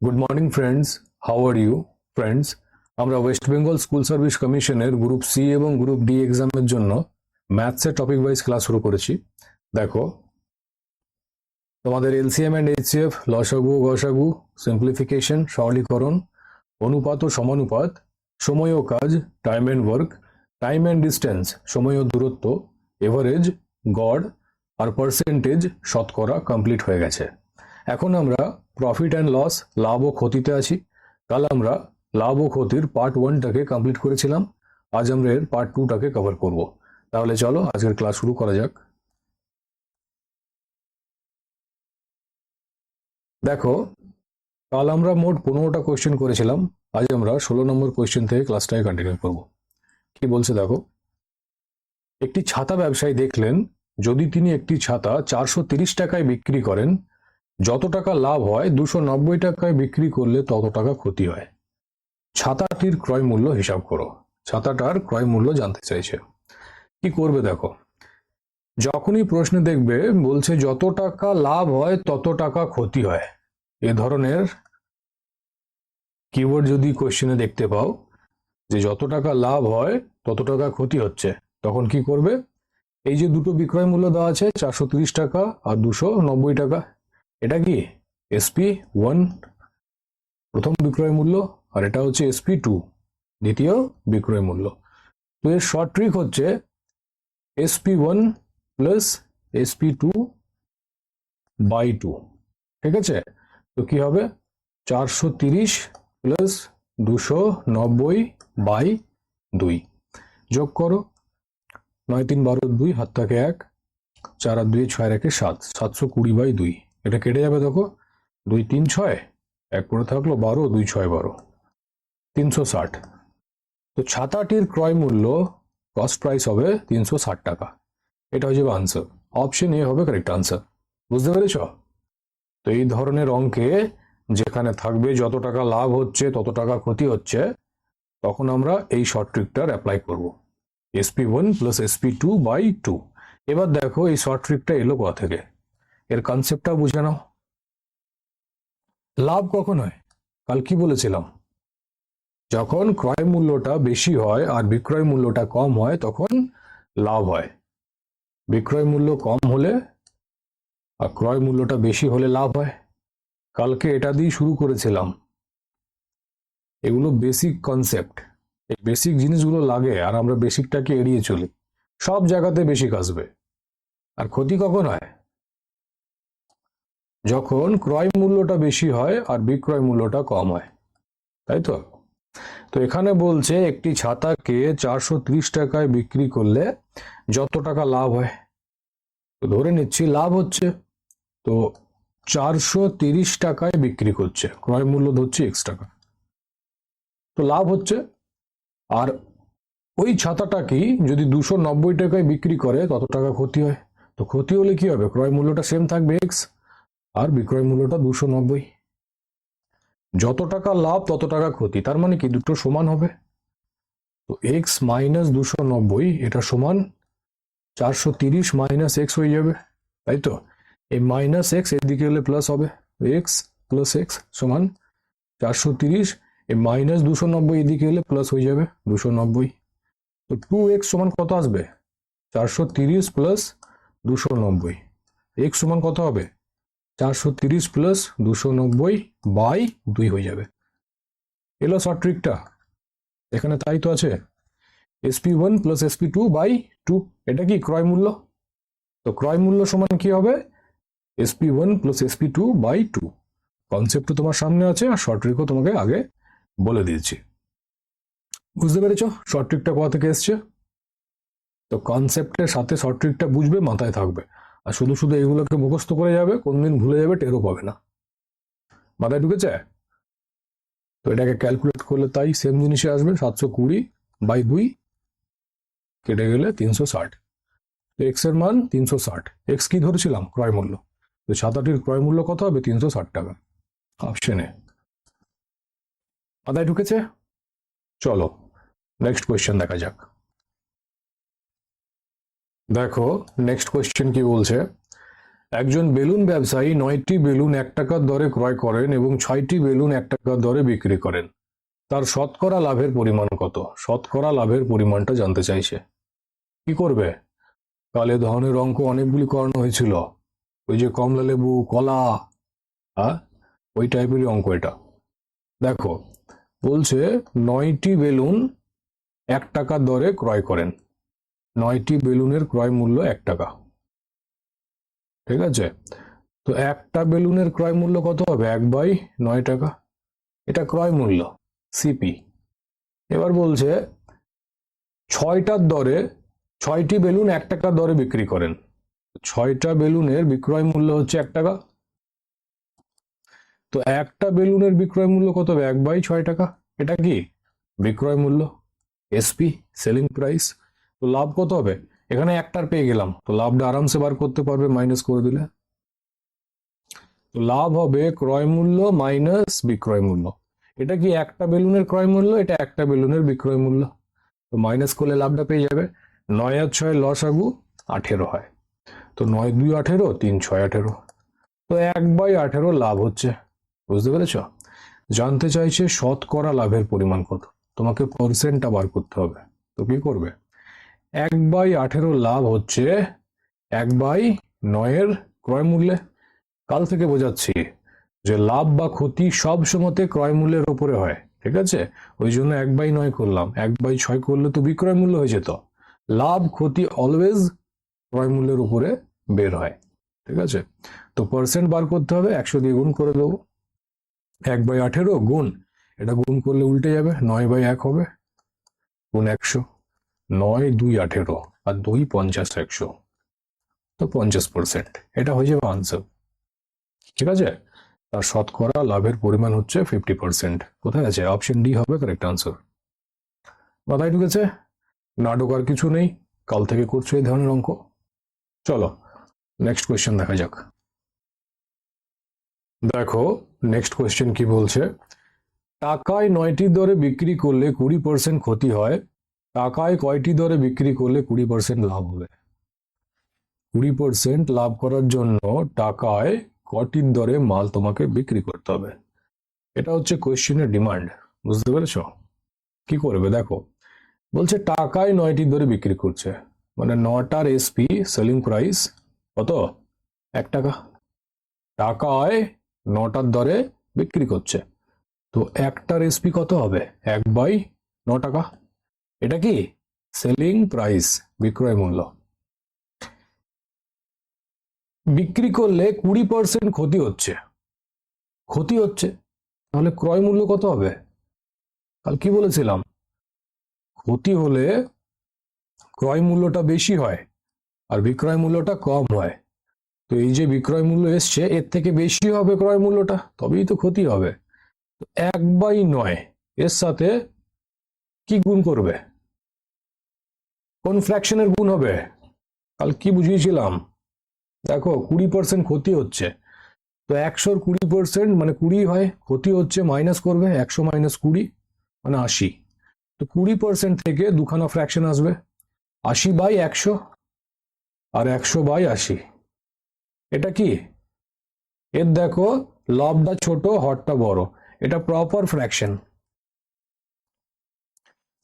Good morning friends, how are you friends? আমরা West Bengal school service কমিশনের group C এবং group D এক্সামের জন্য ম্যাথসের টপিক ওয়াইজ ক্লাস শুরু করেছি। দেখো, তোমাদের এলসিএম অ্যান্ড এইচসিএফ, লসাগু গসাগু, সিম্পলিফিকেশন, সরলীকরণ, অনুপাত ও সমানুপাত, সময় ও কাজ, time and work, time and distance, সময় ও দূরত্ব, এভারেজ, গড় আর পার্সেন্টেজ, শতকরা কমপ্লিট হয়ে গেছে। এখন আমরা প্রফিট অ্যান্ড লস, লাভ ও ক্ষতিতে আছি। কাল আমরা লাভ ও ক্ষতির পার্ট 1টাকে কমপ্লিট করেছিলাম। আজ আমরা এর পার্ট 2টাকে কভার করব। তাহলে চলো আজকের ক্লাস শুরু করা যাক। দেখো, কাল আমরা মোট 15টা কোয়েশ্চেন করেছিলাম। আজ আমরা 16 নম্বর কোয়েশ্চেন থেকে ক্লাসটাকে কন্টিনিউ করব। কি বলছে দেখো, একটি ছাতা ব্যবসায়ী দেখলেন যদি তিনি একটি ছাতা 430 টাকায় বিক্রি করেন, যত টাকা লাভ হয় 290 টাকায় বিক্রি করলে তত টাকা ক্ষতি হয়। ছাতাটির ক্রয় মূল্য হিসাব করো। ছাতাটার ক্রয় মূল্য জানতে চাইছে। কি করবে দেখো, যখনই প্রশ্নে দেখবে বলছে যত টাকা লাভ হয় তত টাকা ক্ষতি হয়, এ ধরনের কিওয়ার্ড যদি কোশ্চেনে দেখতে পাও যে যত টাকা লাভ হয় তত টাকা ক্ষতি হচ্ছে, তখন কি করবে? এই যে দুটো বিক্রয় মূল্য দেওয়া আছে 430 টাকা আর 290 টাকা, এটা কি SP1 প্রথম বিক্রয় মূল্য, আর এটা হচ্ছে SP2 দ্বিতীয় বিক্রয় মূল্য। তো এর শর্ট ট্রিক হচ্ছে SP1 প্লাস SP2 বাই 2। ঠিক আছে, তো কি হবে? 430 প্লাস 290 বাই 2 যোগ করো। 9 3 12 2, হাত থাকে 1, 4 আর 2 6 রেখে 7, 720 বাই 2। এটা কেটে যাবে, দেখো 2 3 6, 1 পরে থাকলো 12, 2 6 12, 360। তো ছাতাটির ক্রয় মূল্য কস্ট প্রাইস হবে 360 টাকা। এটা হয়ে যাবে আনসার। অপশন এ হবে কারেক্ট আনসার। বুঝতে পেরেছ? তো এই ধরনের অঙ্কে যেখানে থাকবে যত টাকা লাভ হচ্ছে তত টাকা ক্ষতি হচ্ছে, তখন আমরা এই শর্ট ট্রিকটার অ্যাপ্লাই করব, SP1 প্লাস SP2 বাই 2। এবার দেখো এই শর্ট ট্রিকটা এলো কোথা থেকে, এর কনসেপ্টটা বুঝে নাও। লাভ কখন হয়? কাল কি বলেছিলাম? যখন ক্রয় মূল্যটা বেশি হয় আর বিক্রয় মূল্যটা কম হয় তখন লাভ হয়। বিক্রয় মূল্য কম হলে আর ক্রয় মূল্যটা বেশি হলে লাভ হয়। কালকে এটা দিয়ে শুরু করেছিলাম। এগুলো বেসিক কনসেপ্ট, এই বেসিক জিনিসগুলো লাগে আর আমরা বেসিকটাকে এড়িয়ে চলি। সব জায়গাতে বেসিক আসবে। আর ক্ষতি কখন হয়? যখন ক্রয় মূল্যটা বেশি হয় আর বিক্রয় মূল্যটা কম হয়, তাই তো? তো এখানে বলছে একটি ছাতাকে 430 টাকায় বিক্রি করলে যত টাকা লাভ হয়, তো ধরে নিচ্ছি লাভ হচ্ছে, তো 430 টাকায় বিক্রি করছে, ক্রয় মূল্য ধরছি X টাকা, তো লাভ হচ্ছে। আর ওই ছাতাটাকেই যদি 290 টাকায় বিক্রি করে তত টাকা ক্ষতি হয়। তো ক্ষতি হলে কি হবে? ক্রয় মূল্যটা সেম থাকবে X আর বিক্রয় মূল্যটা 290। যত টাকা লাভ তত টাকা ক্ষতি, তার মানে কি দুটো সমান হবে। তো X মাইনাস 290 এটা সমান 430 মাইনাস X হয়ে যাবে, তাই তো? এই মাইনাস X এদিকে হলে প্লাস হবে, X প্লাস X সমান 430, এই মাইনাস 290 এদিকে হলে প্লাস হয়ে যাবে 290। তো 2x সমান কত আসবে? 430 প্লাস 290। x সমান কত হবে? 430 প্লাস 290 বাই 2 হয়ে যাবে। এলো শর্ট ট্রিকটা। এখানে তাই তো আছে, SP1 প্লাস SP2 বাই 2। এটা কি ক্রয় মূল্য? তো ক্রয় মূল্য সমান কি হবে? SP1 plus SP2 by 2। Concept তোমার সামনে আছে আর শর্ট ট্রিকও তোমাকে আগে বলে দিয়েছি। বুঝতে পেরেছো শর্ট ট্রিকটা কোথা থেকে এসছে? তো কনসেপ্টের সাথে শর্ট ট্রিকটা বুঝবে, মাথায় থাকবে। আর শুধু শুধু এগুলোকে মুখস্থ করে যাবে, কোনদিন ভুলে যাবে, টেরও পাবে না। মাথায় ঢুকেছে? তো এটাকে ক্যালকুলেট করলে তাই সেম জিনিসে আসবে, 720 বাই 2 কেটে গেলে 360। তো এক্স এর মান 360। এক্স কি ধরেছিলাম? ক্রয় মূল্য। তো ছাতাটির ক্রয় মূল্য কত হবে? 360 টাকা। অপশনে। মাথায় ঢুকেছে? চলো নেক্সট কোয়েশ্চেন দেখা যাক। দেখো নেক্সট কোয়েশ্চেন কি বলছে, একজন বেলুন ব্যবসায়ী 9টি বেলুন 1 টাকার দরে ক্রয় করেন এবং 6টি বেলুন 1 টাকার দরে বিক্রি করেন। তার শতকরা লাভের পরিমাণ কত? শতকরা লাভের পরিমাণটা জানতে চাইছে। কি করবে? কাল এ ধরনের অঙ্ক অনেকগুলি করানো হয়েছিল, ওই যে কমলা লেবু, কলা, ওই টাইপেরই অঙ্ক এটা। দেখো বলছে 9টি বেলুন 1 টাকার দরে ক্রয় করেন, 9টি বেলুনের ক্রয় মূল্য 1 টাকা, ঠিক আছে? তো একটা বেলুনের ক্রয় মূল্য কত হবে? 1/9 টাকা, এটা ক্রয় মূল্য, সিপি। এবার বলছে 6টার দরে 6টি বেলুন 1 টাকার দরে বিক্রি করেন, 6টা বেলুনের বিক্রয় মূল্য হচ্ছে 1 টাকা। তো একটা বেলুনের বিক্রয় মূল্য কত হবে? 1/6 টাকা, এটা কি বিক্রয় মূল্য, এসপি, সেলিং প্রাইস। তো লাভ কত হবে? এখানে একটার পেয়ে গেলাম, তো লাভটা আরামসে বার করতে পারবে মাইনাস করে দিলে। তো লাভ হবে ক্রয় মূল্য মাইনাস বিক্রয় মূল্য। এটা কি একটা বেলুনের ক্রয় মূল্য, এটা একটা বেলুনের বিক্রয় মূল্য, তো মাইনাস করলে লাভটা পেয়ে যাবে। 9 আর 6 লসাগু 18 হয়, তো 9 2 18, 3 6 18, তো 1/18 লাভ হচ্ছে। বুঝতে পেরেছ? জানতে চাইছে শতকরা লাভের পরিমাণ কত, তোমাকে পার্সেন্টটা বার করতে হবে। তো কি করবে? 1/18 লাভ হচ্ছে 1/9 ক্রয় মূল্যে। কাল থেকে বোঝাচ্ছি যে লাভ বা ক্ষতি সব সময়তে ক্রয় মূল্যের উপরে হয়, ঠিক আছে? ওই জন্য 1/9 করলাম, 1/6 করলে তো বিক্রয় মূল্য হয়ে যেত। লাভ ক্ষতি অলওয়েজ ক্রয় মূল্যের উপরে বের হয়, ঠিক আছে? তো পার্সেন্ট বার করতে হবে, 100 দিয়ে গুণ করে দেবো। 1/18 গুণ, এটা গুণ করলে উল্টে যাবে, 9/1 হবে, গুণ 100, 9 2 18 আর 2 50 100, তো 50%, এটা হয়ে যাবে আনসার, ঠিক আছে? তার শতকরা লাভের পরিমাণ হচ্ছে 50%। কোথায় আছে? অপশন ডি হবে কারেক্ট আনসার। মাথায় ঢুকেছে? নাটক আর কিছু নেই, কাল থেকে করছো এই ধরনের অঙ্ক। চলো নেক্সট কোয়েশ্চেন দেখা যাক। দেখো নেক্সট কোয়েশ্চেন কি বলছে, টাকায় 9টি দরে বিক্রি করলে 20% ক্ষতি হয়, টাকায় কয়টি দরে বিক্রি করলে 20% লাভ হবে? 20% লাভ করার জন্য টাকায় কটির দরে মাল তোমাকে বিক্রি করতে হবে, এটা হচ্ছে কোয়েশ্চেনের ডিমান্ড। বুঝতে পেরেছো? কি করবে দেখো, বলছে টাকায় 9টি দরে বিক্রি করছে, মানে 9টার এসপি সেলিং প্রাইস কত? 1 টাকা। টাকায় 9টার দরে বিক্রি করছে, তো একটার এসপি কত হবে? 1/9 টাকা, এটা কি সেলিং প্রাইস, বিক্রয় মূল্য। বিক্রি করলে 20% ক্ষতি হচ্ছে, ক্ষতি হচ্ছে, তাহলে ক্রয় মূল্য কত হবে? কাল কি বলেছিলাম? ক্ষতি হলে ক্রয় মূল্যটা বেশি হয় আর বিক্রয় মূল্যটা কম হয়। তো এই যে বিক্রয় মূল্য এসছে এর থেকে বেশি হবে ক্রয় মূল্যটা, তবেই তো ক্ষতি হবে। 1/9 এর সাথে কি গুণ করবে? কোন ফ্র্যাকশনের গুণ হবে? কাল কি বুঝিয়েছিলাম? দেখো 20% ক্ষতি হচ্ছে, তো 100-র 20% মানে 20 হয়, ক্ষতি হচ্ছে মাইনাস করবে, 100 মাইনাস 20 মানে 80, তো 20% থেকে দুখানা ফ্র্যাকশন আসবে, 80/100 আর 100/80। এটা কি? এর দেখো লবটা ছোট হরটা বড়, এটা প্রপার ফ্র্যাকশন,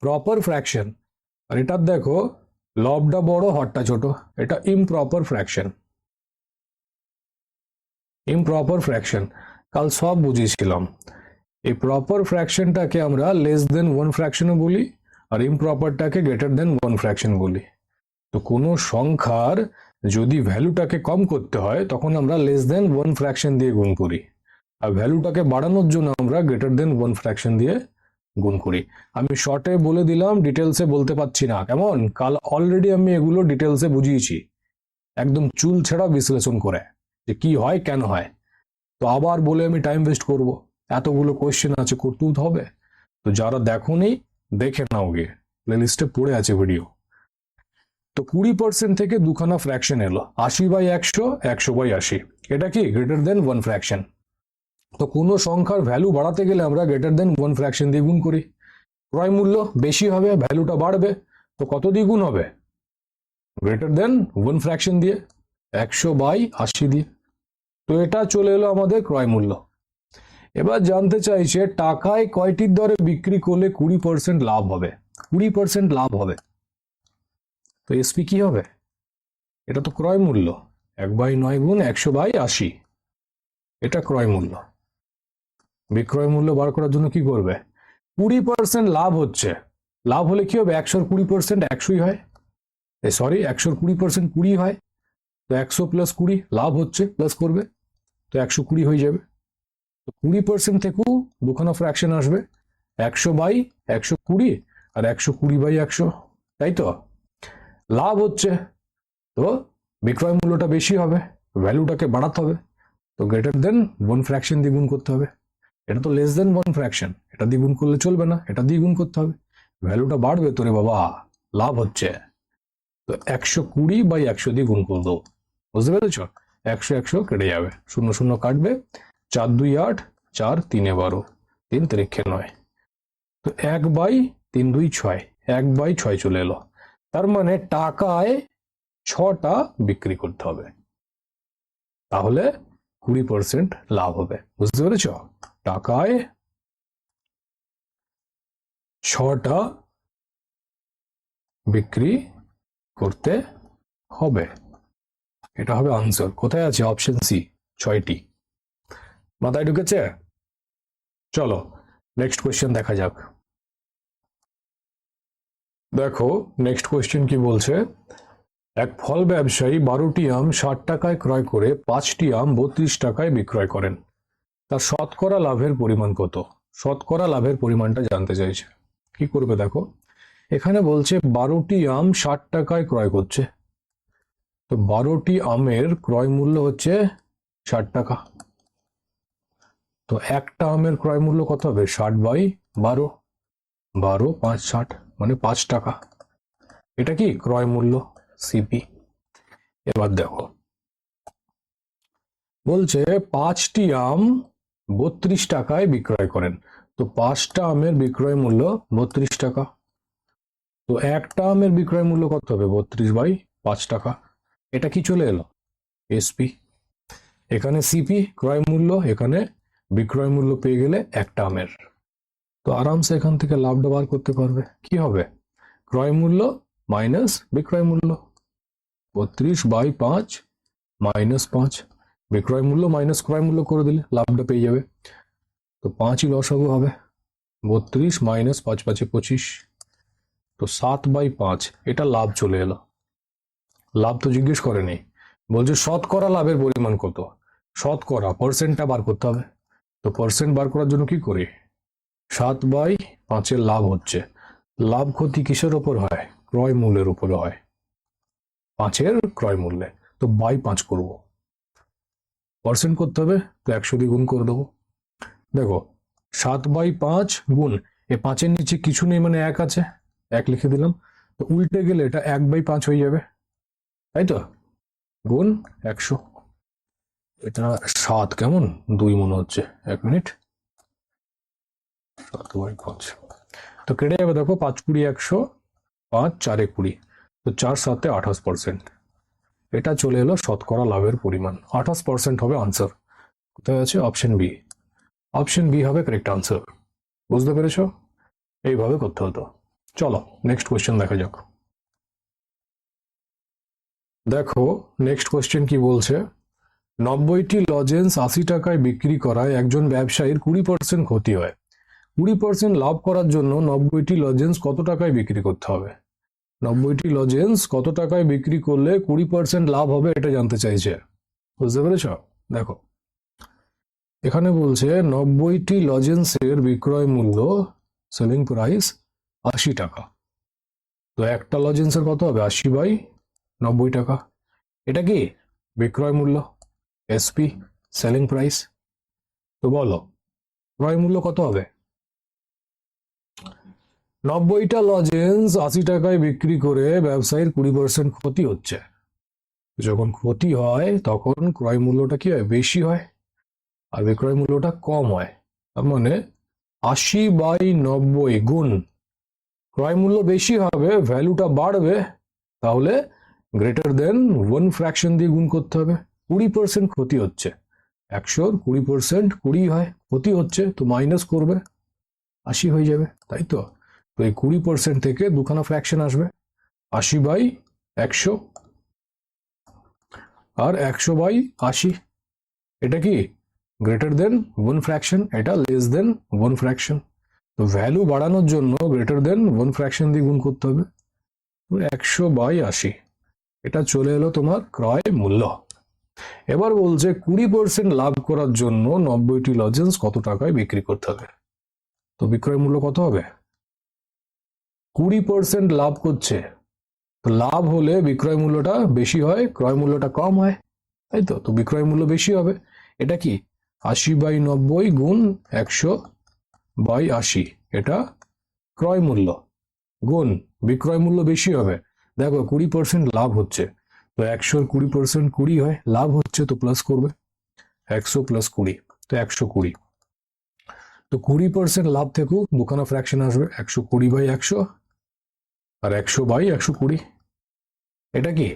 প্রপার ফ্র্যাকশন। আর এটার দেখো লবটা বড় হরটা ছোট, এটা ইমপ্রপার ফ্র্যাকশন, ইমপ্রপার ফ্র্যাকশন। কাল সব বুঝিয়েছিলাম। এই প্রপার ফ্র্যাকশনটাকে আমরা লেস দেন 1 ফ্র্যাকশনও বলি, আর ইমপ্রপারটাকে গ্রেটার দেন 1 ফ্র্যাকশন বলি। তো কোনো সংখ্যার যদি ভ্যালুটাকে কম করতে হয় তখন আমরা লেস দেন 1 ফ্র্যাকশন দিয়ে গুণ করি, আর ভ্যালুটাকে বাড়ানোর জন্য আমরা গ্রেটার দেন 1 ফ্র্যাকশন দিয়ে গুণ করি। আমি শর্টে বলে দিলাম, ডিটেলসে বলতে পারছি না, কেমন? কাল অলরেডি আমি এগুলো ডিটেলসে বুঝিয়েছি, একদম চুল ছেঁড়া বিশ্লেষণ করে যে কি হয় কেন হয়। তো আবার বলে আমি টাইম ওয়েস্ট করব? এতগুলো কোয়েশ্চেন আছে, করতেও তো হবে। তো যারা দেখোনি দেখে নাও, গিয়ে প্লেলিস্টে পড়ে আছে ভিডিও। তো 20% থেকে দুখানা ফ্র্যাকশন এলো, 80/100, 100/80, এটা কি গ্রেটার দেন 1 ফ্র্যাকশন। তো কোনো সংখ্যার ভ্যালু বাড়াতে গেলে আমরা গ্রেটার দেন 1 ফ্র্যাকশন দিয়ে গুণ করি। ক্রয় মূল্য বেশি হবে, ভ্যালুটা বাড়বে, তো কত দিয়ে গুণ হবে? গ্রেটার দেন 1 ফ্র্যাকশন দিয়ে। 100/80 দিয়ে। তো এটা চলে এলো আমাদের ক্রয় মূল্য। এবার জানতে চাইছে টাকায় কয়টির দরে বিক্রি করলে 20% লাভ হবে। 20% লাভ হবে, তো এসপি কি হবে? এটা তো ক্রয় মূল্য, 1/9 গুণ 100/80, এটা ক্রয় মূল্য। বিক্রয় মূল্য বার করার জন্য কি করবে? 20% লাভ হচ্ছে, লাভ হলে কি হবে? 100 20% 100ই হয়, সরি 100 20% 20 হয়। তো 100 + 20 লাভ হচ্ছে, প্লাস করবে, তো 120 হয়ে যাবে। তো 20% থেকেও দুখানা ফ্র্যাকশন আসবে, 100/120 আর 120/100, তাই তো? লাভ হচ্ছে, তো বিক্রয় মূল্যটা বেশি হবে, ভ্যালুটাকে বাড়াতে হবে, তো গ্রেটার দেন 1 ফ্র্যাকশন দিয়ে গুণ করতে হবে। এটা তো লেস দেন 1 ফ্র্যাকশন, এটা দিয়ে গুণ করলে চলবে না, এটা দিয়ে গুণ করতে হবে, ভ্যালুটা বাড়বে তো রে বাবা, লাভ হচ্ছে। তো 120/100 দিয়ে গুণ করে দেবো, বুঝতে পেরেছ? 100 100 কেটে যাবে, 0 0 কাটবে, 4 2 8, 4 3 12, 3 3 9, তো 1/3 2 6, 1/6 চলে এলো। তার মানে টাকায় 6টা বিক্রি করতে হবে, তাহলে 20% লাভ হবে, বুঝতে পেরেছ? টাকায় 6টা বিক্রি করতে হবে, এটা হবে আনসার। কোথায় আছে? অপশন সি, 6টি। মাথায় ঢুকেছে? চলো নেক্সট কোয়েশ্চেন দেখা যাক। দেখো নেক্সট কোয়েশ্চেন কি বলছে। এক ফল ব্যবসায়ী 12টি আম 60 টাকায় ক্রয় করে 5টি আম 32 টাকায় বিক্রয় করেন, তার শতকরা লাভের পরিমাণ কত? শতকরা লাভের পরিমাণটা জানতে চাইছে। কি করবে দেখো, এখানে বলছে 12টি আম 60 টাকায় ক্রয় করছে, তো 12টি আমের ক্রয় মূল্য হচ্ছে 60 টাকা। তো একটা আমের ক্রয় মূল্য কত হবে? 60/12, 12 5 60, মানে 5 টাকা। এটা কি ক্রয় মূল্য, সিপি। এবার দেখো বলছে 5টি আম 32 টাকায় বিক্রয় করেন, তো 5টা আমের বিক্রয় মূল্য 32 টাকা। তো একটা আমের বিক্রয় মূল্য কত হবে? 32/5 টাকা। এটা কি চলে এলো? এসপি। এখানে সিপি ক্রয় মূল্য, এখানে বিক্রয় মূল্য পেয়ে গেলে একটা আমের, তো আরামসে এখান থেকে লাভটা বার করতে পারবে। কি হবে? ক্রয় মূল্য মাইনাস বিক্রয় মূল্য, 32/5 মাইনাস 5, বিক্রয় মূল্য মাইনাস ক্রয় মূল্য করে দিলে লাভটা পেয়ে যাবে। তো 5ই লসাগু হবে, 32 মাইনাস 5 5 25, তো 7/5, এটা লাভ চলে এলো। লাভ তো জিজ্ঞেস করেনি, বলছে শতকরা লাভের পরিমাণ কত। শতকরা পার্সেন্টটা বার করতে হবে, তো পার্সেন্ট বার করার জন্য কি করি? 7/5 লাভ হচ্ছে, লাভ ক্ষতি কিসের ওপর হয়? ক্রয় মূল্যের উপরে হয়, 5-এর ক্রয় মূল্যে, তো বাই 5 করব, পার্সেন্ট করতে হবে, তো 100 দিয়ে গুণ করে দেবো। দেখো 7/5 গুণ, এ 5-এর নিচে কিছু নেই মানে 1 আছে, 1 লিখে দিলাম, তো উল্টে গেলে এটা 1/5 হয়ে যাবে, তাই তো? গুণ 100, এটা 7 কেমন 2 মনে হচ্ছে, 1 মিনিট, 7/5, তো কেটে যাবে। দেখো 5 20 100, 5 4 20, তো 4 7 28%, এটা চলে এলো শতকরা লাভের পরিমাণ। 28% হবে আনসার। কোথায় আছে? Option B. অপশন বি হবে কারেক্ট আনসার, বুঝতে পেরেছো? এইভাবে করতে হতো। চলো নেক্সট কোয়েশ্চেন দেখা যাক। দেখো নেক্সট কোয়েশ্চেন কি বলছে। 90টি লজেন্স 80 টাকায় বিক্রি করায় একজন ব্যবসায়ীর 20% ক্ষতি হয়, 20% লাভ করার জন্য 90টি লজেন্স কত টাকায় বিক্রি করতে হবে? 90টি লজেন্স কত টাকায় বিক্রি করলে 20% লাভ হবে, এটা জানতে চাইছে, বুঝতে পেরেছ? দেখো এখানে বলছে 90টি লজেন্সের বিক্রয় মূল্য, সেলিং প্রাইস 80 টাকা, তো একটা লজেন্সের কত হবে? 80/90 টাকা। এটা কি বিক্রয় মূল্য, এসপি সেলিং প্রাইস। তো বলো ক্রয় মূল্য কত হবে? 90টা লজেন্স 80 টাকায় বিক্রি করে ব্যবসায়ীর 20% ক্ষতি হচ্ছে, যখন ক্ষতি হয় তখন ক্রয় মূল্যটা কি হয়? বেশি হয়, আর বিক্রয় মূল্যটা কম হয়। তার মানে 80/90 গুণ, ক্রয় মূল্য বেশি হবে, ভ্যালুটা বাড়বে, তাহলে গ্রেটার দেন 1 ফ্র্যাকশন দিয়ে গুণ করতে হবে। 20% ক্ষতি হচ্ছে, 100 20% 20 হয়, ক্ষতি হচ্ছে তো মাইনাস করবে, 80 হয়ে যাবে, তাই তো। তো এই 20% থেকে দুখানা ফ্র্যাকশন আসবে, 80/100 আর 100/80। এটা কি গ্রেটার দেন 1 ফ্র্যাকশন, এটা লেস দেন 1 ফ্র্যাকশন। তো ভ্যালু বাড়ানোর জন্য গ্রেটার দেন 1 ফ্র্যাকশন দিয়ে গুণ করতে হবে। 100/80, এটা চলে এলো তোমার ক্রয় মূল্য। এবার বলছে 20% লাভ করার জন্য 90টি লজেন্স কত টাকায় বিক্রি করতে হবে। তো বিক্রয় মূল্য কত হবে? 20% লাভ করছে, তো লাভ হলে বিক্রয় মূল্যটা বেশি হয়, ক্রয় মূল্যটা কম হয়, তাই তো। তো বিক্রয় মূল্য বেশি হবে, এটা কি 80/90 গুণ 100/80, এটা ক্রয় মূল্য গুণ বিক্রয় মূল্য বেশি হবে। দেখো 20% লাভ হচ্ছে, তো 100 20% 20 হয়, লাভ হচ্ছে তো প্লাস করবে, 100 + 20, তো 120। তো 20% লাভ থেকেও দুখানা ফ্র্যাকশন আসবে, 120/100 আর 100/120। এটা কি,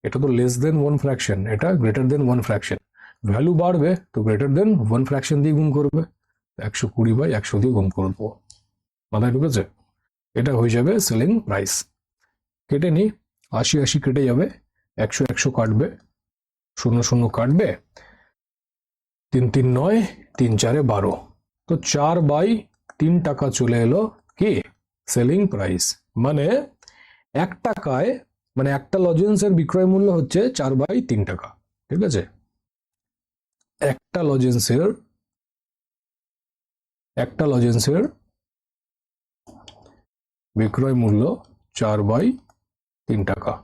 এটা তো লেস দেন 1 ফ্র্যাকশন, এটা গ্রেটার দেন 1 ফ্র্যাকশন। ভ্যালু বাড়বে তো গ্রেটার দেন 1 ফ্র্যাকশন দিয়ে গুণ করবে, 120/100 দিয়ে গুণ করবো, মাথায় ঢুকেছে? এটা হয়ে যাবে সেলিং প্রাইস। কেটে নি, 80/80 কেটে যাবে, 100/100 কাটবে, 0 0 কাটবে, 3 3 9, 3 4 12, তো 4/3 টাকা চলে এলো কি সেলিং প্রাইস। মানে 1 টাকায়, মানে একটা লজেন্সের বিক্রয় মূল্য হচ্ছে 4/3 টাকা, ঠিক আছে। একটা লজেন্সের বিক্রয় মূল্য 4/3 টাকা।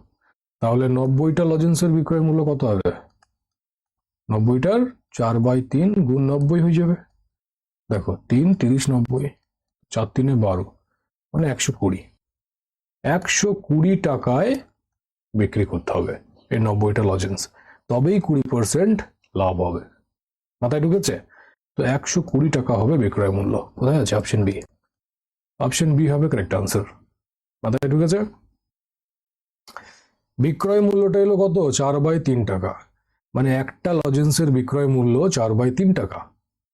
তাহলে 90টা লজেন্সের বিক্রয় মূল্য কত হবে? 90টার 4/3 গুণ 90 হয়ে যাবে। দেখো 3 30 90, 4 3 12, মানে 120। 120 টাকায় বিক্রি করতে হবে এই 90টা লজেন্স, তবেই 20% লাভ হবে, মাথায় ঢুকেছে? তো 120 টাকা হবে বিক্রয় মূল্য। কোথায় আছে? Option B. অপশন বি হবে কারেক্ট আনসার, মাথায় ঢুকেছে? বিক্রয় মূল্যটা এলো কত? 4/3 টাকা, মানে একটা লজেন্সের বিক্রয় মূল্য 4/3 টাকা।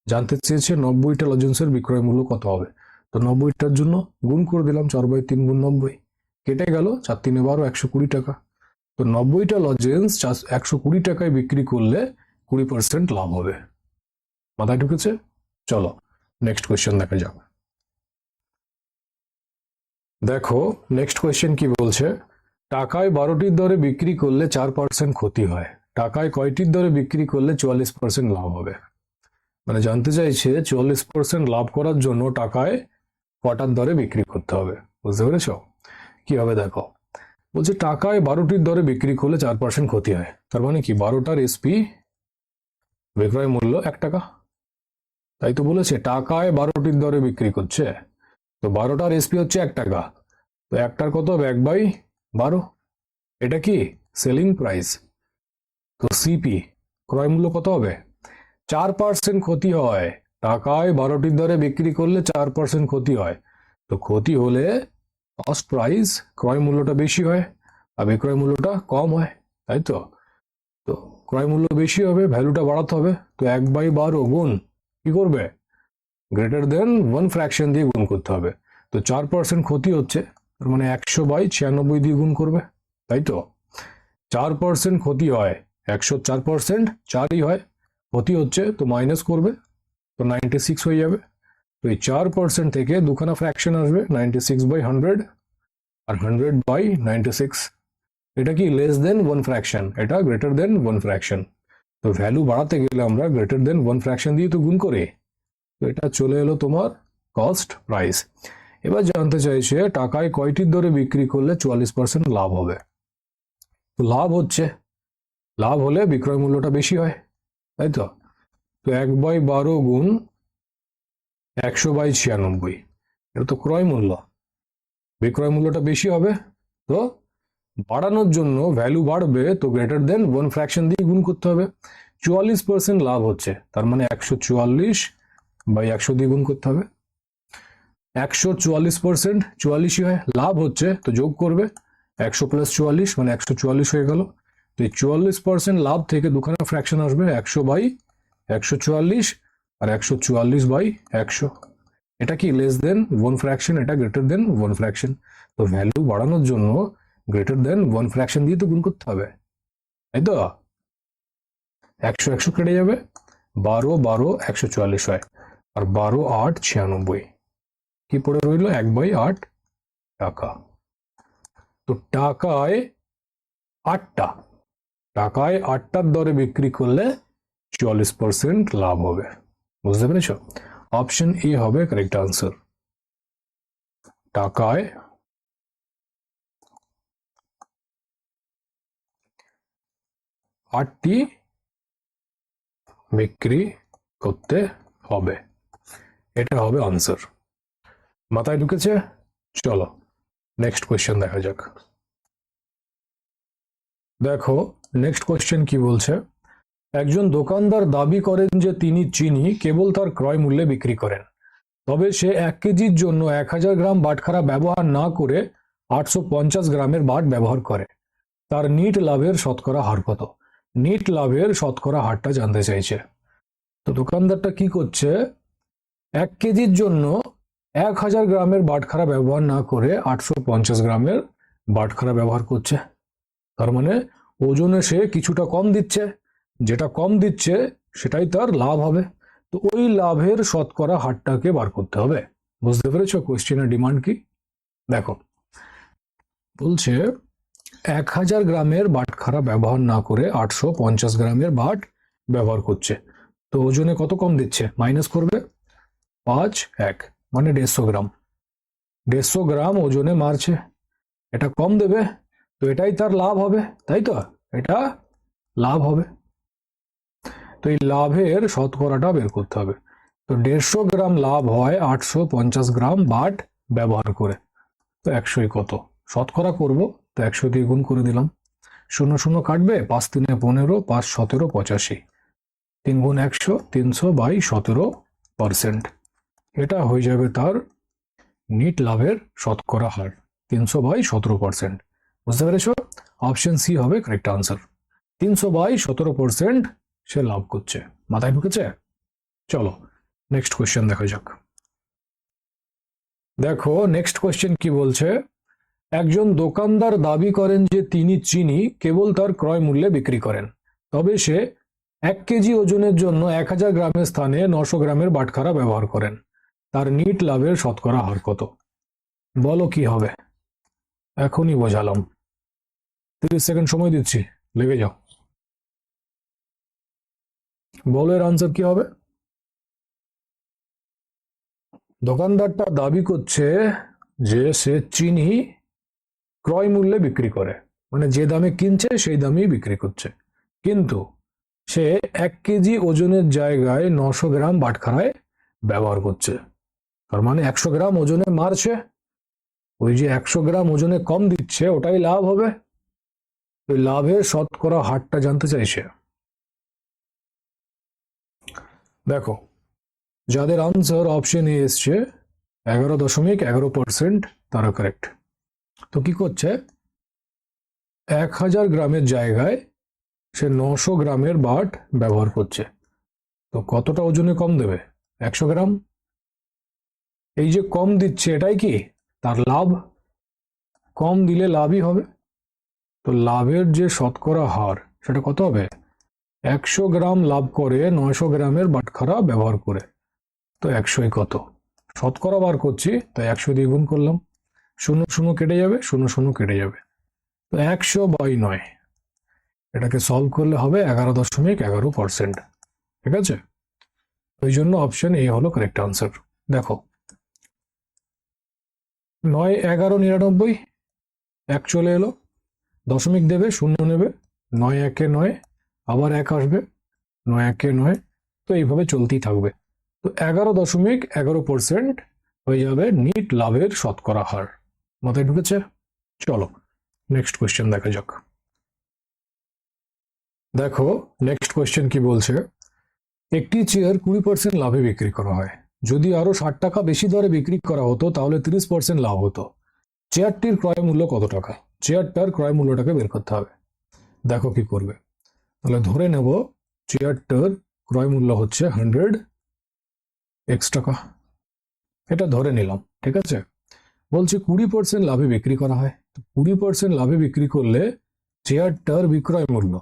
জানতে চেয়েছে 90টা লজেন্সের বিক্রয় মূল্য কত হবে, তো 90টার জন্য গুণ করে দিলাম, 4/3 গুণ 90, কেটে গেল, 4 3 12, 120 টাকা। তো 90টা লজেন্স 120 টাকায় বিক্রি করলে 20% লাভ হবে, মাথায় ঢুকেছে? চলো নেক্সট কোয়েশ্চেন দেখা যাক। দেখো নেক্সট কোয়েশ্চেন কি বলছে, টাকায় 12টির দরে বিক্রি করলে 4% ক্ষতি হয়, টাকায় কয়টির দরে বিক্রি করলে 44% লাভ হবে। মানে জানতে চাইছে 44% লাভ করার জন্য টাকায় কটার দরে বিক্রি করতে হবে, বুঝতে পেরেছ? কি হবে দেখো, বলছে টাকায় 12টির দরে বিক্রি করলে 4% ক্ষতি হয়, তার মানে কি 12টার এসপি বিক্রয় মূল্য 1 টাকা, তাই তো বলেছে টাকায় 12টির দরে বিক্রি করছে, তো 12টার এসপি হচ্ছে 1 টাকা, তো একটার কত হবে? 1/12, এটা কি সেলিং প্রাইস। তো সিপি ক্রয় মূল্য কত হবে? 4% ক্ষতি হয়, টাকায় 12টির দরে বিক্রি করলে 4% ক্ষতি হয়, তো ক্ষতি হলে কস্ট প্রাইস ক্রয় মূল্যটা বেশি হয় আর বিক্রয় মূল্যটা কম হয়, তাই তো। তো ক্রয় মূল্য বেশি হবে, ভ্যালুটা বাড়াতে হবে, তো 1/12 গুণ কি করবে? গ্রেটার দেন 1 ফ্র্যাকশন দিয়ে গুণ করতে হবে। তো 4% ক্ষতি হচ্ছে, তার মানে 100/96 দিয়ে গুণ করবে, তাই তো। 4% ক্ষতি হয়, 100 4%, 4ই হয়, ক্ষতি হচ্ছে তো মাইনাস করবে, তো 96 হয়ে যাবে। তো এই 4% থেকে দুখানা ফ্র্যাকশন আসবে, 96/100 আর 100/96। এটা কি লেস দেন 1 ফ্র্যাকশন, এটা গ্রেটার দেন 1 ফ্র্যাকশন। তো ভ্যালু বাড়াতে গেলে আমরা গ্রেটার দেন 1 ফ্র্যাকশন দিয়ে তো গুণ করি, তো এটা চলে এলো তোমার কস্ট প্রাইস। এবার জানতে চাইছে টাকায় কয়টির দরে বিক্রি করলে 44% লাভ হবে। তো লাভ হচ্ছে, লাভ হলে বিক্রয় মূল্যটা বেশি হয়, তাই তো। তো 1/12 গুণ 100/96, এটা তো ক্রয় মূল্য, বিক্রয় মূল্যটা বেশি হবে, তো বাড়ানোর জন্য ভ্যালু বাড়বে তো গ্রেটার দেন 1 ফ্র্যাকশন দিয়ে গুণ করতে হবে। 44% লাভ হচ্ছে, তার মানে 144/100 দিয়ে গুণ করতে হবে। 144% 44ই হয়, লাভ হচ্ছে তো যোগ করবে, 100 প্লাস 44 মানে 144 হয়ে গেল। তো এই 44% লাভ থেকে দুখানা ফ্র্যাকশন আসবে, 100 বাই 144 আর 144 বাই 100। এটা কি লেস দেন 1 ফ্র্যাকশন, এটা গ্রেটার দেন 1 ফ্র্যাকশন। তো ভ্যালু বাড়ানোর জন্য গ্রেটার দেন 1 ফ্র্যাকশন দিয়ে তো গুণ করতে হবে, তাই তো? 100 100 কেটে যাবে, 12 12 144 হয়, আর 12 8 96। কি পড়ে রইল? 1/8 টাকা। তো টাকায় 8টার দরে বিক্রি করলে 44% লাভ হবে। বুঝতে পেরেছ? অপশন এ হবে কারেক্ট আনসার। টাকায় 8টি বিক্রি করতে হবে, এটা হবে আনসার। মাথায় ঢুকেছে? চলো নেক্সট কোয়েশ্চেন দেখা যাক। দেখো নেক্সট কোয়েশ্চেন কি বলছে। একজন দোকানদার দাবি করেন যে তিনি চিনি কেবল তার ক্রয় মূল্যে বিক্রি করেন, তবে সে 1 কেজির জন্য 1000 গ্রাম বাটখারা ব্যবহার না করে 850 গ্রামের বাট ব্যবহার করে। তার নিট লাভের শতকরা হার কত? নিট লাভের শতকরা হারটা জানতে চাইছে। তো দোকানদারটা কি করছে, 1 কেজির জন্য 1000 গ্রামের বাটখারা ব্যবহার না করে 850 গ্রামের বাটখারা ব্যবহার করছে। তার মানে ওজনে সে কিছুটা কম দিচ্ছে, যেটা কম দিচ্ছে সেটাই তার লাভ হবে। তো ওই লাভের শতকরা হারটাকে বার করতে হবে। বুঝতে পেরেছো কোয়েশ্চেনের ডিমান্ড কি? দেখো বলছে 1000 গ্রামের বাটখারা ব্যবহার না করে 850 গ্রামের বাট ব্যবহার করছে। তো ওজনে কত কম দিচ্ছে? মাইনাস করবে 5 1 মানে 150 গ্রাম। 150 গ্রাম ওজনে মারছে, এটা কম দেবে, তো এটাই তার লাভ হবে, তাই তো? এটা লাভ হবে। তো এই লাভের শতকরাটা বের করতে হবে। তো 150 গ্রাম লাভ হয় 850 গ্রাম বাট ব্যবহার করে। তো 100 কত শতকরা করব, তো 100 দিয়ে গুণ করে দিলাম। 0 0 কাটবে, 5 3 15, 5 17 85, 3 গুণ 100 300 বাই 17%। এটা হয়ে যাবে তার নিট লাভের শতকরা হার, 300 বাই 17%। বুঝতে পেরেছো? অপশন সি হবে কারেক্ট আনসার। 300 বাই 17% সে লাভ করছে। মাথায় ঢুকেছে? চলো নেক্সট কোয়েশ্চেন দেখা যাক। দেখো নেক্সট কোয়েশ্চেন কি বলছে। একজন দোকানদার দাবি করেন যে তিনি চিনি কেবল তার ক্রয় মূল্যে বিক্রি করেন, তবে সে 1 কেজি ওজনের জন্য 1000 গ্রামের স্থানে 900 গ্রামের বাটখারা ব্যবহার করেন। তার নিট লাভের শতকরা হার কত? বলো কি হবে? এখনই বোঝালাম, 30 সেকেন্ড সময় দিচ্ছি, লেগে যাও। বলো এর আনসার কি হবে? দোকানদারটা দাবি করছে যে সে চিনি ক্রয় মূল্যে বিক্রি করে, মানে যে দামে কিনছে সেই দামেই বিক্রি করছে, কিন্তু সে 1 কেজি ওজনের জায়গায় 900 গ্রাম বাটখারায় ব্যবহার করছে। তার মানে 100 গ্রাম ওজনে মারছে, ওই যে 100 গ্রাম ওজনে কম দিচ্ছে ওটাই লাভ হবে। ওই লাভের শতকরা হারটা জানতে চাইছে। দেখো যাদের আনসার অপশন এ এসছে 11.11%, তারা কারেক্ট। তো কি করছে, 1000 গ্রামের জায়গায় সে 900 গ্রামের বাট ব্যবহার করছে। তো কতটা ওজনে কম দেবে? 100 গ্রাম। এই যে কম দিচ্ছে এটাই কি তার লাভ? কম দিলে লাভই হবে। তো লাভের যে শতকরা হার সেটা কত হবে? 100 গ্রাম লাভ করে 900 গ্রামের বাটখারা ব্যবহার করে। তো 100 কত শতকরা বার করছি, তাই 100 দিয়ে গুণ করলাম। 0 0 কেটে যাবে, 0 0 কেটে যাবে, তো 100 বাই 9, এটাকে সলভ করলে হবে 11.11%। ঠিক আছে? ওই জন্য অপশন এ হলো কারেক্ট আনসার। দেখো 9 11 99, 1 চলে এলো, দশমিক দেবে, 0 নেবে, 9 1 9, আবার 1 আসবে, 9 1 9, তো এইভাবে চলতেই থাকবে। তো 11.11% হয়ে যাবে নিট লাভের শতকরা হার। মাথায় ঢুকেছে? চলো নেক্সট কোয়েশ্চেন দেখা যাক। দেখো নেক্সট কোয়েশ্চেন কি বলছে। একটি চেয়ার 20% লাভে বিক্রি করা হয়, যদি আরো 60 টাকা বেশি দরে বিক্রি করা হতো তাহলে 30% লাভ হতো। চেয়ারটির ক্রয় মূল্য কত টাকা? চেয়ারটার ক্রয় মূল্যটাকে বের করতে হবে। দেখো কি করবে। তাহলে ধরে নেব চেয়ারটার ক্রয় মূল্য হচ্ছে 100x টাকা, এটা ধরে নিলাম, ঠিক আছে। বলছে 20% লাভে বিক্রি করা হয়। 20% লাভে বিক্রি করলে চেয়ারটার বিক্রয় মূল্য,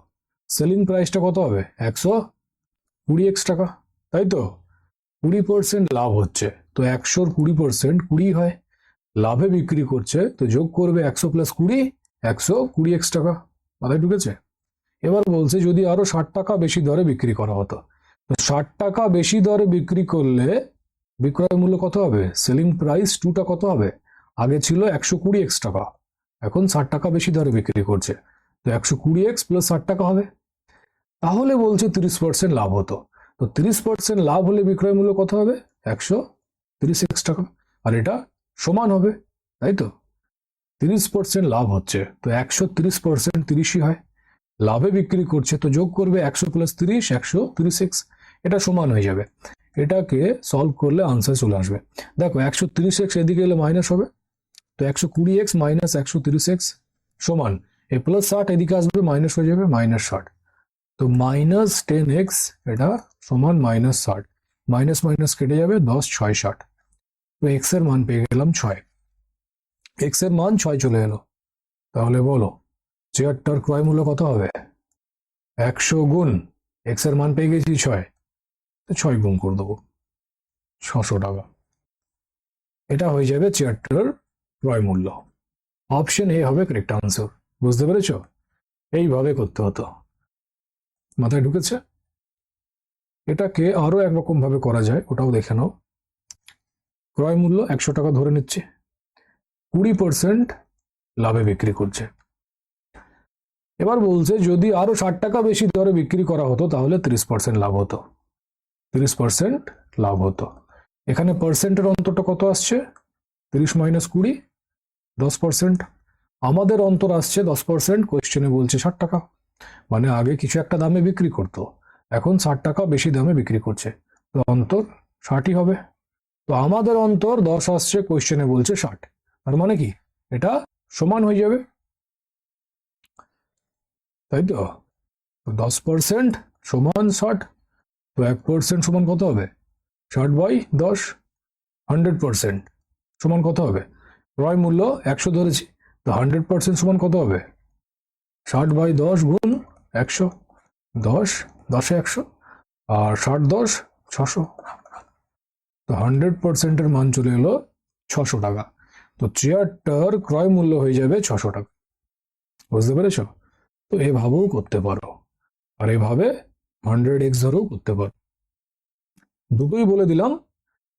সেলিং প্রাইসটা কত হবে? 120x টাকা, তাই তো। 20% লাভ হচ্ছে, তো 100 20% 20 হয়। লাভে বিক্রি করছে, তো যোগ করবে 100 + 20, 120x টাকা। মাথায় ঢুকেছে? এবার বলছে যদি আরো 60 টাকা বেশি দরে বিক্রি করা হতো, তো 60 টাকা বেশি দরে বিক্রি করলে বিক্রয় মূল্য কত হবে? সেলিং প্রাইস 2টা কত হবে? আগে ছিল 120x টাকা, এখন 60 টাকা বেশি দরে বিক্রি করছে, তো 120x + 60 টাকা হবে। তাহলে বলছে 30% লাভ হতো, তো 30% লাভ হলে বিক্রয় মূল্য কত হবে? 130x টাকা, আর এটা সমান হবে, তাই তো। 30% লাভ হচ্ছে, তো 130% 30ই হয়। লাভে বিক্রি করছে, তো যোগ করবে 100 + 30, 130x, এটা সমান হয়ে যাবে। এটাকে সলভ করলে আনসার চলে আসবে। দেখো 130x এদিকে এলে মাইনাস হবে, তো 120x - 130x সমান এই +60 এদিকে আসবে, মাইনাস হয়ে যাবে, -60, তো -10x এটা সমান -60, মাইনাস মাইনাস কেটে যাবে, 10 6 60, তো x এর মান পেয়ে গেলাম 6। x এর মান 6 চলে এলো। তাহলে বলো চেয়ারটার ক্রয় মূল্য কত হবে? 100 গুণ x এর মান পেয়ে গেছি 6, তো 6 গুণ করে দেবো, 600 টাকা। এটা হয়ে যাবে চেয়ারটার ক্রয় মূল্য। অপশন এ হবে কারেক্ট আনসার। বুঝতে পেরেছ? এইভাবে করতে হতো। মাথায় ঢুকেছে? এটাকে আরো একরকম ভাবে করা যায়, ওটাও দেখে নাও। ক্রয় মূল্য 100 টাকা ধরে নিচ্ছে, 20% লাভে বিক্রি করছে। এবার বলছে যদি আরো 60 টাকা বেশি দরে বিক্রি করা হতো তাহলে 30% লাভ হতো। 30% লাভ হতো। এখানে পার্সেন্টের অন্তরটা কত আসছে? 30 - 20, 10%। আমাদের অন্তর আসছে 10%, কোয়েশ্চেনে বলছে 60 টাকা, মানে আগে কিছু একটা দামে বিক্রি করতো, এখন 60 টাকা বেশি দামে বিক্রি করছে, তো অন্তর 60ই হবে। তো আমাদের অন্তর 10 আসছে, কোয়েশ্চেনে বলছে 60, তার মানে কি এটা সমান হয়ে যাবে, তাই তো। 10% সমান 60, তো 1% সমান কত হবে? 60/10। 100% সমান কত হবে? ক্রয় মূল্য 100 ধরেছি, তো 100% সমান কত হবে? 60/10 গুণ 100, 10 10 100, আর 60 10 600, তো 100%-এর মান চলে এলো 600 টাকা। তো চেয়ারটার ক্রয় মূল্য হয়ে যাবে 600 টাকা। বুঝতে পেরেছ? তো এভাবেও করতে পারো, আর এভাবে 100x ধরেও করতে পারো। দুটোই বলে দিলাম,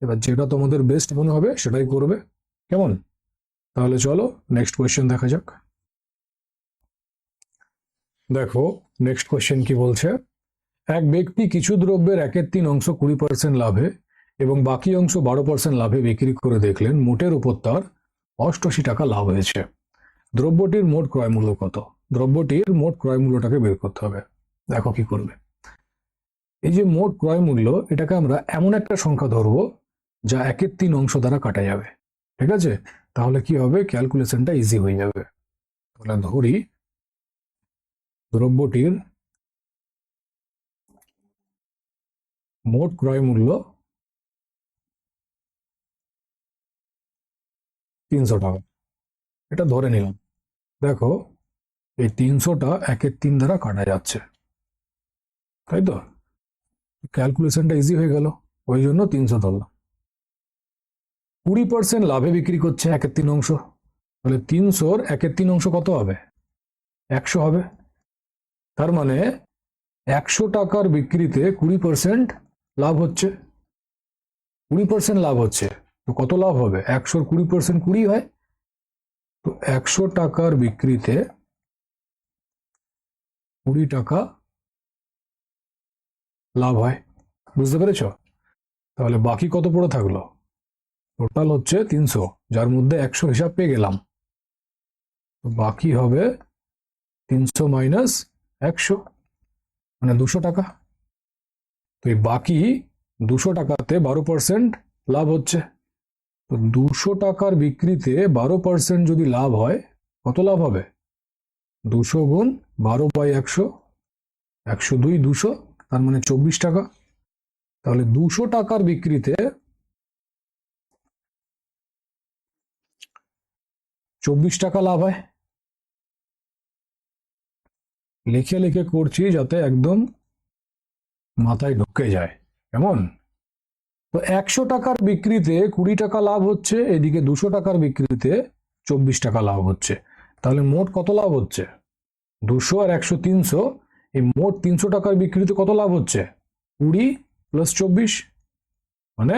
এবার যেটা তোমাদের বেস্ট মনে হবে সেটাই করবে, কেমন? তাহলে চলো নেক্সট কোয়েশ্চেন দেখা যাক। দেখো নেক্সট কোয়েশ্চেন কি বলছে। এক ব্যক্তি কিছু দ্রব্যের 1/3 অংশ 20% লাভে এবং বাকি অংশ 12% লাভে বিক্রি করে দেখলেন মোটের উপর তার 88 টাকা লাভ হয়েছে। দ্রব্যটির মোট ক্রয় মূল্য কত? দ্রব্যটির মোট ক্রয় মূল্যটাকে বের করতে হবে। দেখো কি করবে। এই যে মোট ক্রয় মূল্য, এটাকে আমরা এমন একটা সংখ্যা ধরবো যা 1/3 অংশ দ্বারা কাটা যাবে, ঠিক আছে। তাহলে কি হবে, ক্যালকুলেশনটা ইজি হয়ে যাবে। তাহলে ধরি দ্রব্যটির মোট ক্রয় মূল্য 300 টাকা, এটা ধরে নিলাম। দেখো এই 300টা 1/3 দ্বারা কাটা যাচ্ছে, তাই তো। ক্যালকুলেশনটা ইজি হয়ে গেল, ওই জন্য 300 ধরলাম। 20% লাভে বিক্রি করছে 1/3 অংশ, তাহলে 300-র 1/3 অংশ কত হবে? 100 হবে। তার মানে 100 টাকার বিক্রিতে 20% লাভ হচ্ছে। 20% লাভ হচ্ছে, তো কত লাভ হবে? 100-র 20% 20 হয়, তো 100 টাকার বিক্রিতে 20 টাকা লাভ হয়। বুঝতে পেরেছ? তাহলে বাকি কত পড়ে থাকলো? টোটাল হচ্ছে 300, যার মধ্যে 100 হিসাব পেয়ে গেলাম, তো বাকি হবে 300 মাইনাস 100, মানে 200 টাকা। তো এই বাকি 200 টাকাতে 12% লাভ হচ্ছে, তো 200 টাকার বিক্রিতে 12% যদি লাভ হয় কত লাভ হবে? 200 গুণ 12/100, 102 200, তার মানে 24 টাকা। তাহলে 200 টাকার বিক্রিতে 24 টাকা লাভ হয়। লিখে লিখে করছি যাতে একদম মাথায় ঢুকে যায়, কেমন? তো 100 টাকার বিক্রিতে 20 টাকা লাভ হচ্ছে, এদিকে 200 টাকার বিক্রিতে 24 টাকা লাভ হচ্ছে। তাহলে মোট কত লাভ হচ্ছে? 200 আর 100 300, এই মোট 300 টাকার বিক্রিতে কত লাভ হচ্ছে? 20 + 24 মানে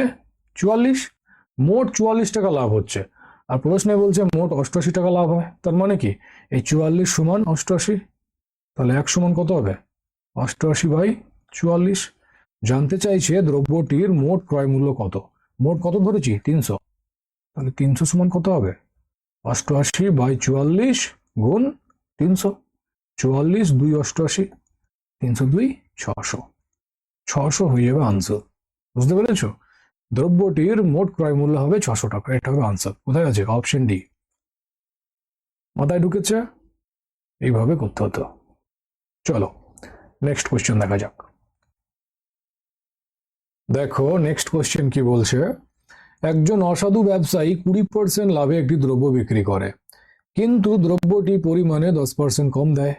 44। মোট 44 টাকা লাভ হচ্ছে। আর প্রশ্নে বলছে মোট 88 টাকা লাভ হয়। তার মানে কি এই 44 সমান 88। তাহলে 1 সমান কত হবে? 88/44। জানতে চাইছে দ্রব্যটির মোট ক্রয় মূল্য কত। মোট কত ধরেছি? 300। তাহলে 300 সমান কত হবে? 88/44 গুণ 300। 44 2 88, 302 600। 600 হয়ে যাবে আনসার। বুঝতে পেরেছো? দ্রব্যটির মোট ক্রয় মূল্য হবে 600 টাকা। এটা হবে আনসার। কোথায় আছে? Option D. মাথায় ঢুকেছে? এইভাবে করতে হতো। চলো নেক্সট কোয়েশ্চেন দেখা যাক। দেখো নেক্সট কোয়েশ্চেন কি বলছে। একজন অসাধু ব্যবসায়ী 20% লাভে একটি দ্রব্য বিক্রি করে, কিন্তু দ্রব্যটি পরিমাণে 10% কম দেয়।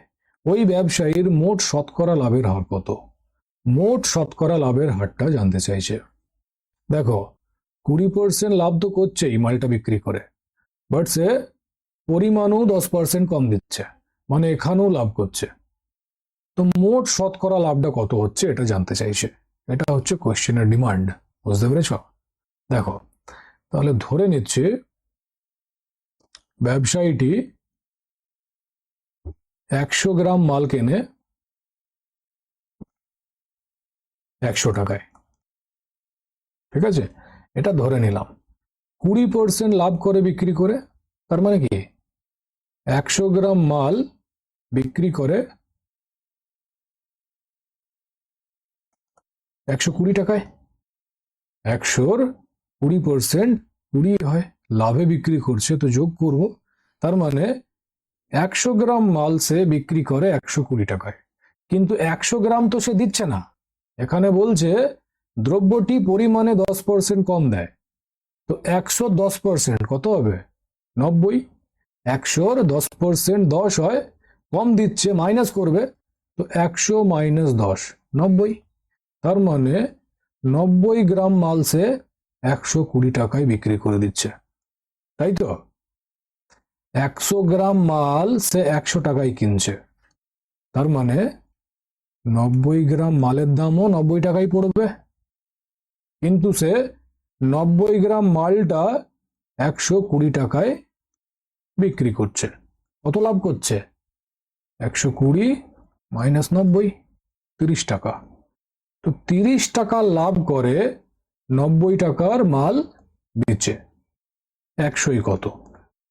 ওই ব্যবসায়ীর মোট শতকরা লাভের হার কত? মোট শতকরা লাভের হারটা জানতে চাইছে। দেখো 20% লাভ তো করছেই মালটা বিক্রি করে, বাট সে পরিমাণও 10% কম দিচ্ছে, মানে এখানেও লাভ করছে। তো মোট শতকরা লাভটা কত হচ্ছে এটা জানতে চাইছে। এটা হচ্ছে কোয়েশ্চেনের ডিমান্ড। বুঝতে পেরেছ? দেখো তাহলে ধরে নিচ্ছে ব্যবসায়ীটি 100 গ্রাম মাল কেনে 100 টাকায়। ঠিক আছে, এটা ধরে নিলাম। 20% লাভ করে বিক্রি করে, তার মানে কি 100 গ্রাম মাল বিক্রি করে 120 টাকায়। 100-র 20% 20 হয়, লাভে বিক্রি করছে, তো যোগ করব। তার মানে 100 গ্রাম মাল সে বিক্রি করে 120 টাকায়, কিন্তু 100 গ্রাম তো সে দিচ্ছে না। এখানে বলছে দ্রব্যটি পরিমাণে 10% কম দেয়। তো 110% কত হবে? 90। 100-র 10% 10 হয়, কম দিচ্ছে, মাইনাস করবে, তো 100 - 10 90। তার মানে 90 গ্রাম মাল সে 120 টাকায় বিক্রি করে দিচ্ছে, তাই তো? 100 গ্রাম মাল সে 100 টাকায় কিনছে, তার মানে 90 গ্রাম মালের দামও 90 টাকাই পড়বে, কিন্তু সে 90 গ্রাম মালটা 120 টাকায় বিক্রি করছে। কত লাভ করছে? 120 - 90, 30 টাকা। তো 30 টাকা লাভ করে 90 টাকার মাল বেচে। 100ই কত?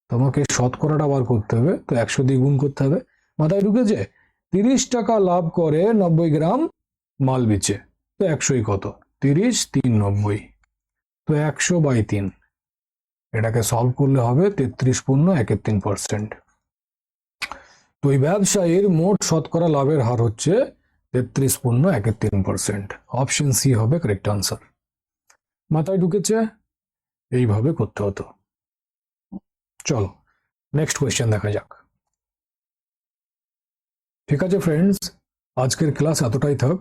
তোমাকে শতকরাটা বার করতে হবে, তো 100 দিয়ে গুণ করতে হবে। মাথায় ঢুকেছে? 30 টাকা লাভ করে 90 গ্রাম মাল বেচে, তো 100ই কত? 30 3 90, তো 100/3। এটাকে সলভ করলে হবে 33.13%। তো এই ব্যবসায়ীর মোট শতকরা লাভের হার হচ্ছে 33.13%। অপশন সি হবে কারেক্ট আনসার। মাথায় ঢুকেছে? এইভাবে করতে হতো। চলো নেক্সট কোয়েশ্চেন দেখা যাক। ঠিক আছে ফ্রেন্ডস, আজকের ক্লাস এতটাই থাক।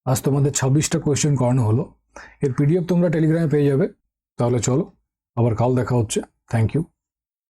আজ তোমাদের 26টা কোয়েশ্চেন করানো হলো। এর পিডিএফ তোমরা টেলিগ্রামে পেয়ে যাবে। তাহলে চলো, আবার কাল দেখা হচ্ছে। Thank you.